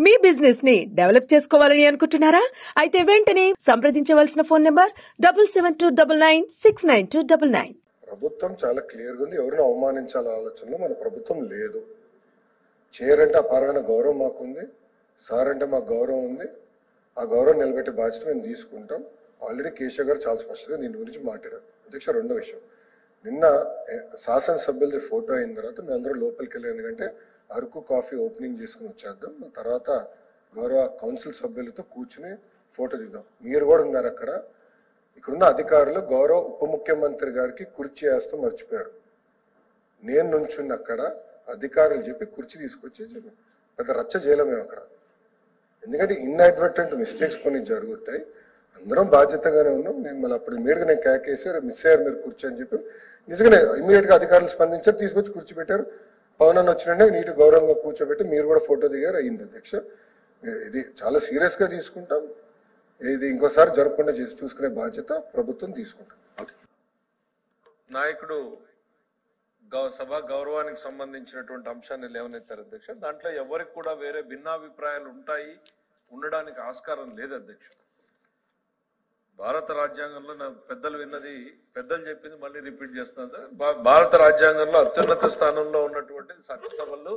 మీ business ని develop చేసుకోవాలని అనుకుంటున్నారా? అయితే వెంటనే సంప్రదించవలసిన ఫోన్ నంబర్ 7729969299. ప్రభుత్వం చాలా క్లియర్గా ఉంది. ఎవరిని అవమానించాల ఆలోచనలో మన ప్రభుత్వం లేదు. చేరంటే అపారమైన గౌరవం మాకుంది, సార్ అంటే మాకు గౌరవం ఉంది. ఆ గౌరవం నిలబెట్టే బాధ్యత మేము తీసుకుంటాం. ఆల్రెడీ కేశవ్ గారు చాలా స్పష్టంగా దీని గురించి మాట్లాడారు. అధ్యక్ష, రెండో విషయం, నిన్న శాసనసభ్యులది ఫోటో అయిన తర్వాత మేము అందరూ లోపలికి వెళ్ళాం. ఎందుకంటే అరకు కాఫీ ఓపెనింగ్ చేసుకుని వచ్చేద్దాం, తర్వాత గౌరవ కౌన్సిల్ సభ్యులతో కూర్చుని ఫోటో దిద్దాం. మీరు కూడా ఉన్నారు అక్కడ. ఇక్కడున్న అధికారులు గౌరవ ఉప ముఖ్యమంత్రి గారికి కుర్చీ వేస్తూ మర్చిపోయారు. నేను నుంచున్న అక్కడ అధికారులు చెప్పి కుర్చీ తీసుకొచ్చి పెద్ద రచ్చ చేయలేము మేము అక్కడ. ఎందుకంటే ఇన్అడ్వర్టెంట్ మిస్టేక్స్ కొన్ని జరుగుతాయి. అందరం బాధ్యతగానే ఉన్నాం. నేను మళ్ళీ అప్పుడు ఇమీడియట్గా నేను కేకేసి మిస్ అయ్యారు మీరు కుర్చీ అని చెప్పి నిజంగానే ఇమీడియట్గా అధికారులు స్పందించారు, తీసుకొచ్చి కుర్చీ పెట్టారు. పవన్ అన్న వచ్చినంటే నీటి గౌరవంగా కూర్చోబెట్టి మీరు కూడా ఫోటో దిగారు. అయింది అధ్యక్ష. ఇది చాలా సీరియస్గా తీసుకుంటాం. ఇది ఇంకోసారి జరగకుండా చేసి చూసుకునే బాధ్యత ప్రభుత్వం తీసుకుంటాం. నాయకుడు సభ గౌరవానికి సంబంధించినటువంటి అంశాన్ని లేవనెత్తారు అధ్యక్ష. దాంట్లో ఎవరికి కూడా వేరే భిన్నాభిప్రాయాలు ఉండడానికి ఆస్కారం లేదు అధ్యక్ష. భారత రాజ్యాంగంలో పెద్దలు విన్నది, పెద్దలు చెప్పింది మళ్ళీ రిపీట్ చేస్తున్నారు. భారత రాజ్యాంగంలో అత్యున్నత స్థానంలో ఉన్నటువంటి సభలు,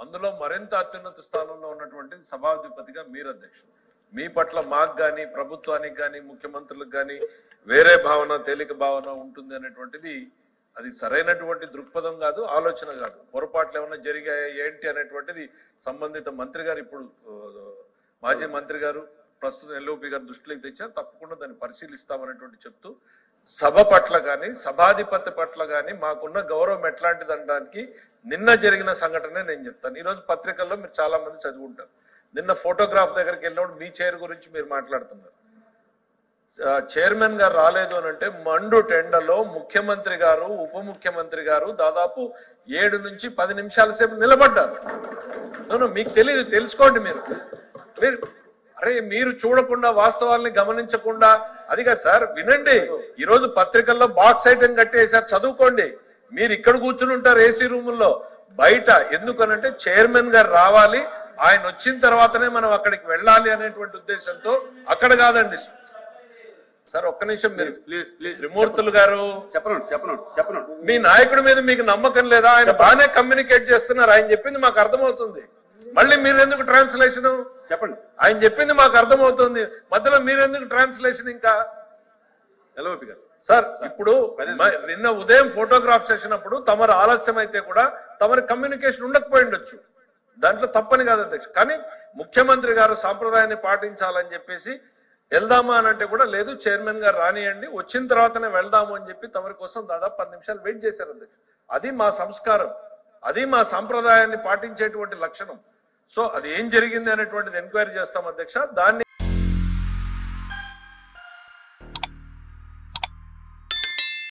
అందులో మరింత అత్యున్నత స్థానంలో ఉన్నటువంటి సభాధిపతిగా మీరు అధ్యక్షులు. మీ పట్ల మాకు కానీ, ప్రభుత్వానికి కానీ, ముఖ్యమంత్రులకు కానీ వేరే భావన, తేలిక భావన ఉంటుంది అనేటువంటిది అది సరైనటువంటి దృక్పథం కాదు, ఆలోచన కాదు. పొరపాట్లు ఏమైనా జరిగాయా ఏంటి అనేటువంటిది సంబంధిత మంత్రి గారు, ఇప్పుడు మాజీ మంత్రి గారు, ప్రస్తుతం ఎల్ఓపి గారు దృష్టిలోకి తెచ్చారు. తప్పకుండా దాన్ని పరిశీలిస్తామనేటువంటి చెప్తూ, సభ పట్ల కానీ సభాధిపతి పట్ల కానీ మాకున్న గౌరవం ఎట్లాంటిది అనడానికి నిన్న జరిగిన సంఘటనే నేను చెప్తాను. ఈరోజు పత్రికల్లో మీరు చాలా మంది చదువుకుంటారు. నిన్న ఫోటోగ్రాఫ్ దగ్గరికి వెళ్ళినప్పుడు మీ చైర్ గురించి మీరు మాట్లాడుతున్నారు. చైర్మన్ గారు రాలేదు అని అంటే మండు టెండలో ముఖ్యమంత్రి గారు, ఉప ముఖ్యమంత్రి గారు దాదాపు 7 నుంచి 10 నిమిషాల సేపు నిలబడ్డారు. మీకు తెలుసుకోండి. మీరు చూడకుండా, వాస్తవాల్ని గమనించకుండా, అదిగా సార్ వినండి. ఈరోజు పత్రికల్లో బాక్స్ ఐటెం కట్టేసారు, చదువుకోండి. మీరు ఇక్కడ కూర్చుని ఉంటారు ఏసీ రూముల్లో, బయట ఎందుకనంటే చైర్మన్ గారు రావాలి, ఆయన వచ్చిన తర్వాతనే మనం అక్కడికి వెళ్ళాలి అనేటువంటి ఉద్దేశంతో అక్కడ కాదండి సార్. ఒక్క నిమిషం, మీరు త్రిమూర్తులు గారు చెప్పను. మీ నాయకుడి మీద మీకు నమ్మకం లేదా? ఆయన బాగానే కమ్యూనికేట్ చేస్తున్నారు, ఆయన చెప్పింది మాకు అర్థమవుతుంది. మళ్ళీ మీరు ఎందుకు ట్రాన్స్లేషన్? చెప్పండి. ఆయన చెప్పింది మాకు అర్థమవుతుంది, మధ్యలో మీరెందుకు ట్రాన్స్లేషన్? ఇంకా సార్, ఇప్పుడు నిన్న ఉదయం ఫోటోగ్రాఫ్ సెషన్ అప్పుడు తమరు ఆలస్యం అయితే కూడా తమరి కమ్యూనికేషన్ ఉండకపోయి ఉండొచ్చు, దాంట్లో తప్పని కాదు అధ్యక్ష. కానీ ముఖ్యమంత్రి గారు సాంప్రదాయాన్ని పాటించాలని చెప్పేసి వెళ్దామా అని అంటే కూడా లేదు, చైర్మన్ గారు రానియండి, వచ్చిన తర్వాతనే వెళ్దాము అని చెప్పి తమరి కోసం దాదాపు 10 నిమిషాలు వెయిట్ చేశారు అధ్యక్ష. అది మా సంస్కారం, అది మా సాంప్రదాయాన్ని పాటించేటువంటి లక్షణం. సో అది ఏం జరిగింది అనేటువంటిది ఎంక్వైరీ చేస్తాం అధ్యక్ష. దాన్ని